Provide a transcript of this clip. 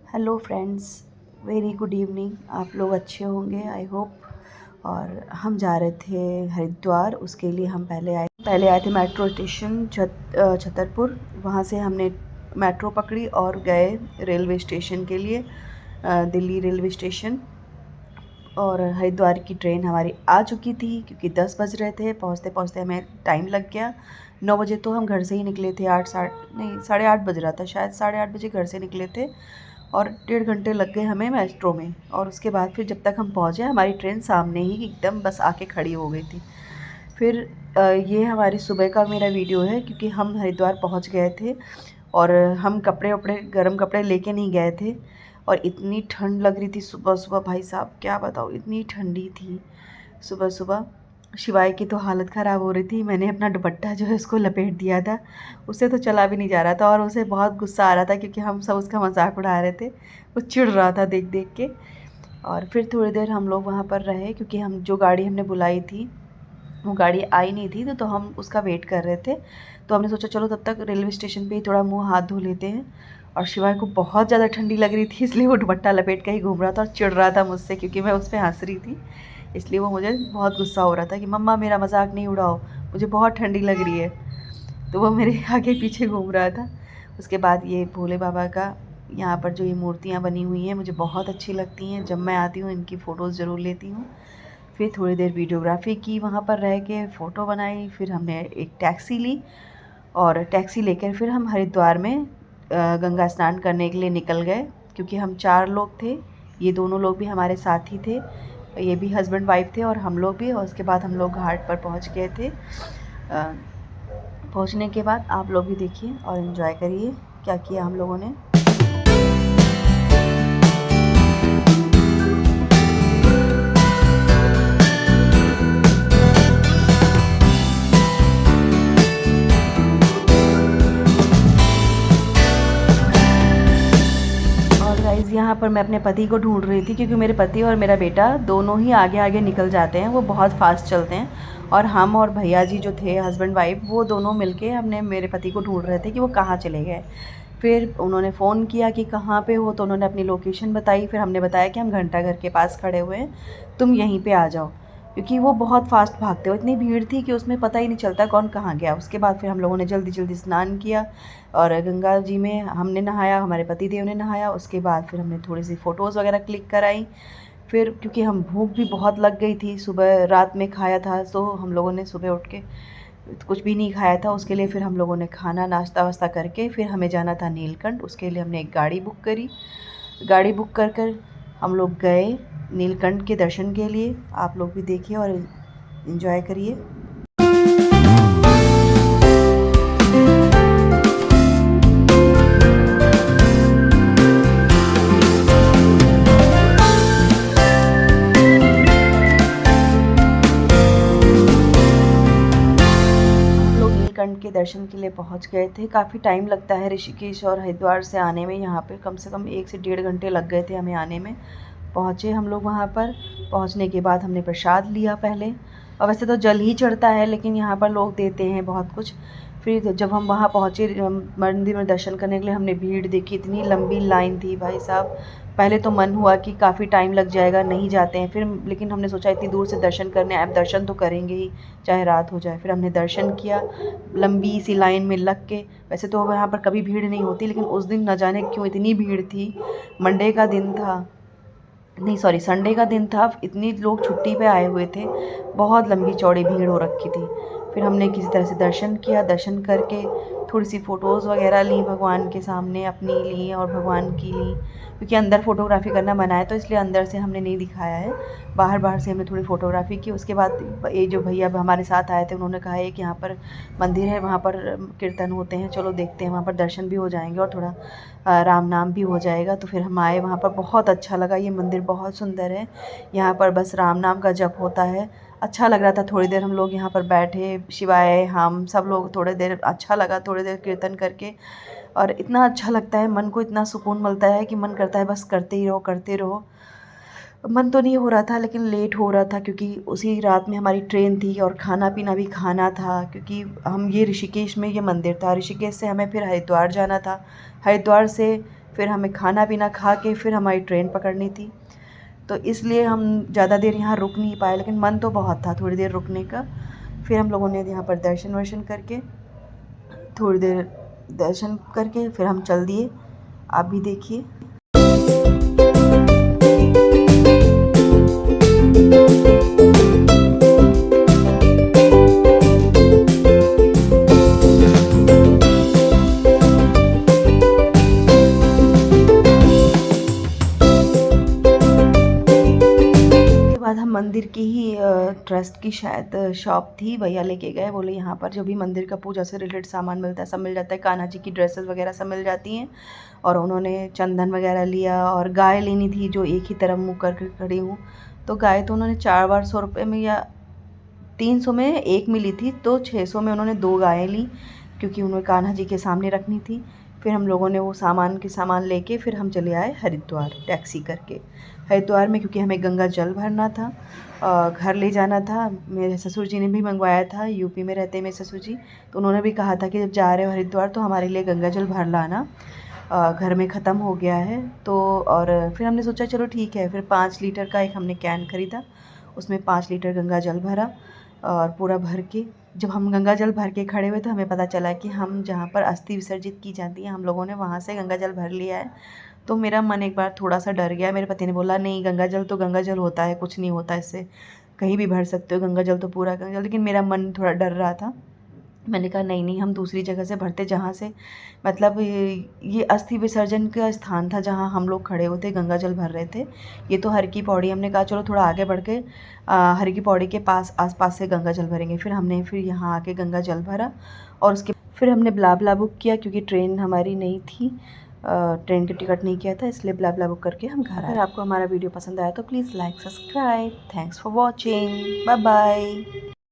Hello friends, very good evening. आप लोग अच्छे होंगे आई होप। और हम जा रहे थे हरिद्वार। उसके लिए हम पहले आए थे मेट्रो स्टेशन छतरपुर। वहाँ से हमने मेट्रो पकड़ी और गए रेलवे स्टेशन के लिए, दिल्ली रेलवे स्टेशन। और हरिद्वार की ट्रेन हमारी आ चुकी थी क्योंकि 10 बज रहे थे। पहुँचते पहुँचते हमें टाइम लग गया। 9 बजे तो हम घर से ही निकले थे। 8 साढ़े 8 बज रहा था, शायद 8:30 बजे घर से निकले थे। और 1.5 घंटे लग गए हमें मेट्रो में। और उसके बाद फिर जब तक हम पहुँचे, हमारी ट्रेन सामने ही एकदम बस आके खड़ी हो गई थी। फिर ये हमारी सुबह का मेरा वीडियो है क्योंकि हम हरिद्वार पहुँच गए थे। और हम कपड़े वपड़े गर्म कपड़े लेके नहीं गए थे। और इतनी ठंड लग रही थी सुबह सुबह, भाई साहब क्या बताऊँ, इतनी ठंडी थी सुबह सुबह। शिवाय की तो हालत ख़राब हो रही थी। मैंने अपना दुपट्टा जो है उसको लपेट दिया था, उससे तो चला भी नहीं जा रहा था। और उसे बहुत गुस्सा आ रहा था क्योंकि हम सब उसका मजाक उड़ा रहे थे। वो चिढ़ रहा था देख देख के। और फिर थोड़ी देर हम लोग वहाँ पर रहे क्योंकि हम जो गाड़ी हमने बुलाई थी वो गाड़ी आई नहीं थी, तो हम उसका वेट कर रहे थे। तो हमने सोचा चलो तब तक रेलवे स्टेशन पे ही थोड़ा मुंह हाथ धो लेते हैं। और शिवाय को बहुत ज़्यादा ठंडी लग रही थी, इसलिए वो दुपट्टा लपेट के ही घूम रहा था और चिढ़ रहा था मुझसे क्योंकि मैं उस पर हंस रही थी। इसलिए वो मुझे बहुत गुस्सा हो रहा था कि मम्मा मेरा मजाक नहीं उड़ाओ, मुझे बहुत ठंडी लग रही है। तो वो मेरे आगे पीछे घूम रहा था। उसके बाद ये भोले बाबा का यहाँ पर जो ये मूर्तियाँ बनी हुई हैं मुझे बहुत अच्छी लगती हैं। जब मैं आती हूँ इनकी फ़ोटोज़ ज़रूर लेती हूँ। फिर थोड़ी देर वीडियोग्राफी की, वहाँ पर रह के फ़ोटो बनाई। फिर हमने एक टैक्सी ली और टैक्सी लेकर फिर हम हरिद्वार में गंगा स्नान करने के लिए निकल गए क्योंकि हम 4 लोग थे। ये दोनों लोग भी हमारे साथ ही थे, ये भी हस्बैंड वाइफ थे और हम लोग भी। और उसके बाद हम लोग घाट पर पहुँच गए थे। पहुँचने के बाद आप लोग भी देखिए और इन्जॉय करिए क्या किया हम लोगों ने। और गाइज़ यहाँ पर मैं अपने पति को ढूंढ रही थी क्योंकि मेरे पति और मेरा बेटा दोनों ही आगे आगे निकल जाते हैं, वो बहुत फास्ट चलते हैं। और हम और भैया जी जो थे हस्बैंड वाइफ, वो दोनों मिलके हमने मेरे पति को ढूंढ रहे थे कि वो कहाँ चले गए। फिर उन्होंने फ़ोन किया कि कहाँ पे हो, तो उन्होंने अपनी लोकेशन बताई। फिर हमने बताया कि हम घंटा घर के पास खड़े हुए हैं, तुम यहीं पे आ जाओ। क्योंकि वो बहुत फ़ास्ट भागते हो, इतनी भीड़ थी कि उसमें पता ही नहीं चलता कौन कहाँ गया। उसके बाद फिर हम लोगों ने जल्दी जल्दी स्नान किया और गंगा जी में हमने नहाया, हमारे पति देव ने नहाया। उसके बाद फिर हमने थोड़ी सी फ़ोटोज़ वगैरह क्लिक कराई। फिर क्योंकि हम भूख भी बहुत लग गई थी, सुबह रात में खाया था, तो हम लोगों ने सुबह उठ के कुछ भी नहीं खाया था। उसके लिए फिर हम लोगों ने खाना नाश्ता वास्ता करके फिर हमें जाना था नीलकंठ। उसके लिए हमने एक गाड़ी बुक करी। गाड़ी बुक कर कर हम लोग गए नीलकंठ के दर्शन के लिए। आप लोग भी देखिए और इन्जॉय करिए। नीलकंठ के दर्शन के लिए पहुंच गए थे। काफ़ी टाइम लगता है ऋषिकेश और हरिद्वार से आने में। यहाँ पे कम से कम 1 से 1.5 घंटे लग गए थे हमें आने में। पहुँचे हम लोग वहाँ पर। पहुँचने के बाद हमने प्रसाद लिया पहले। और वैसे तो जल ही चढ़ता है, लेकिन यहाँ पर लोग देते हैं बहुत कुछ। फिर जब हम वहाँ पहुँचे मंदिर में दर्शन करने के लिए, हमने भीड़ देखी, इतनी लंबी लाइन थी भाई साहब। पहले तो मन हुआ कि काफ़ी टाइम लग जाएगा, नहीं जाते हैं फिर। लेकिन हमने सोचा इतनी दूर से दर्शन करने आए, अब दर्शन तो करेंगे ही चाहे रात हो जाए। फिर हमने दर्शन किया लंबी सी लाइन में लग के। वैसे तो यहाँ पर कभी भीड़ नहीं होती, लेकिन उस दिन न जाने क्यों इतनी भीड़ थी। मंडे का दिन था, नहीं सॉरी संडे का दिन था। इतनी लोग छुट्टी पे आए हुए थे, बहुत लंबी चौड़ी भीड़ हो रखी थी। फिर हमने किसी तरह से दर्शन किया। दर्शन करके थोड़ी सी फ़ोटोज़ वगैरह ली, भगवान के सामने अपनी ली और भगवान की ली। क्योंकि अंदर फ़ोटोग्राफ़ी करना मना है, तो इसलिए अंदर से हमने नहीं दिखाया है। बाहर बाहर से हमने थोड़ी फ़ोटोग्राफ़ी की। उसके बाद ये जो भैया हमारे साथ आए थे, उन्होंने कहा है कि यहाँ पर मंदिर है, वहाँ पर कीर्तन होते हैं, चलो देखते हैं। वहाँ पर दर्शन भी हो जाएंगे और थोड़ा राम नाम भी हो जाएगा। तो फिर हम आए वहाँ पर, बहुत अच्छा लगा। ये मंदिर बहुत सुंदर है। यहाँ पर बस राम नाम का जप होता है। अच्छा लग रहा था। थोड़ी देर हम लोग यहाँ पर बैठे, शिवाय हम सब लोग थोड़ी देर, अच्छा लगा थोड़ी देर कीर्तन करके। और इतना अच्छा लगता है, मन को इतना सुकून मिलता है कि मन करता है बस करते ही रहो करते रहो। मन तो नहीं हो रहा था, लेकिन लेट हो रहा था क्योंकि उसी रात में हमारी ट्रेन थी और खाना पीना भी खाना था। क्योंकि हम ये ऋषिकेश में ये मंदिर था, ऋषिकेश से हमें फिर हरिद्वार जाना था। हरिद्वार से फिर हमें खाना पीना खा के फिर हमारी ट्रेन पकड़नी थी। तो इसलिए हम ज़्यादा देर यहाँ रुक नहीं पाए, लेकिन मन तो बहुत था थोड़ी देर रुकने का। फिर हम लोगों ने यहाँ पर दर्शन वर्शन करके थोड़ी देर दर्शन करके फिर हम चल दिए। आप भी देखिए। बाद हम मंदिर की ही ट्रस्ट की शायद शॉप थी, भैया लेके गए, बोले यहाँ पर जो भी मंदिर का पूजा से रिलेटेड सामान मिलता है सब मिल जाता है, कान्हा जी की ड्रेसेस वगैरह सब मिल जाती हैं। और उन्होंने चंदन वगैरह लिया और गाय लेनी थी जो एक ही तरफ मुँह करके खड़ी हूँ। तो गाय तो उन्होंने 4 बार 100 रुपये में या 300 में एक मिली थी, तो 600 में उन्होंने 2 गायें ली, क्योंकि उन्होंने कान्हा जी के सामने रखनी थी। फिर हम लोगों ने वो सामान लेके फिर हम चले आए हरिद्वार टैक्सी करके। हरिद्वार में क्योंकि हमें गंगा जल भरना था, घर ले जाना था। मेरे ससुर जी ने भी मंगवाया था, यूपी में रहते मेरे ससुर जी, तो उन्होंने भी कहा था कि जब जा रहे हो हरिद्वार तो हमारे लिए गंगा जल भर लाना, घर में ख़त्म हो गया है। तो और फिर हमने सोचा चलो ठीक है। फिर 5 लीटर का एक हमने कैन ख़रीदा, उसमें 5 लीटर गंगा जल भरा और पूरा भर के जब हम गंगा जल भर के खड़े हुए तो हमें पता चला कि हम जहाँ पर अस्थि विसर्जित की जाती है हम लोगों ने वहाँ से गंगा जल भर लिया है। तो मेरा मन एक बार थोड़ा सा डर गया। मेरे पति ने बोला नहीं, गंगा जल तो गंगा जल होता है, कुछ नहीं होता इससे, कहीं भी भर सकते हो गंगा जल, तो पूरा गंगा जल। लेकिन मेरा मन थोड़ा डर रहा था। मैंने कहा नहीं हम दूसरी जगह से भरते, जहाँ से मतलब ये अस्थि विसर्जन का स्थान था जहाँ हम लोग खड़े होते गंगा जल भर रहे थे। ये तो हर की पौड़ी। हमने कहा चलो थोड़ा आगे बढ़ के हर की पौड़ी के आसपास से गंगा जल भरेंगे। फिर हमने यहाँ आके गंगा जल भरा और उसके फिर हमने ब्लाब्ला बुक किया, क्योंकि ट्रेन हमारी नहीं थी, ट्रेन की टिकट नहीं किया था, इसलिए ब्लाब्ला बुक करके हम घर आए। अगर आपको हमारा वीडियो पसंद आया तो please like subscribe. Thanks for watching, bye bye.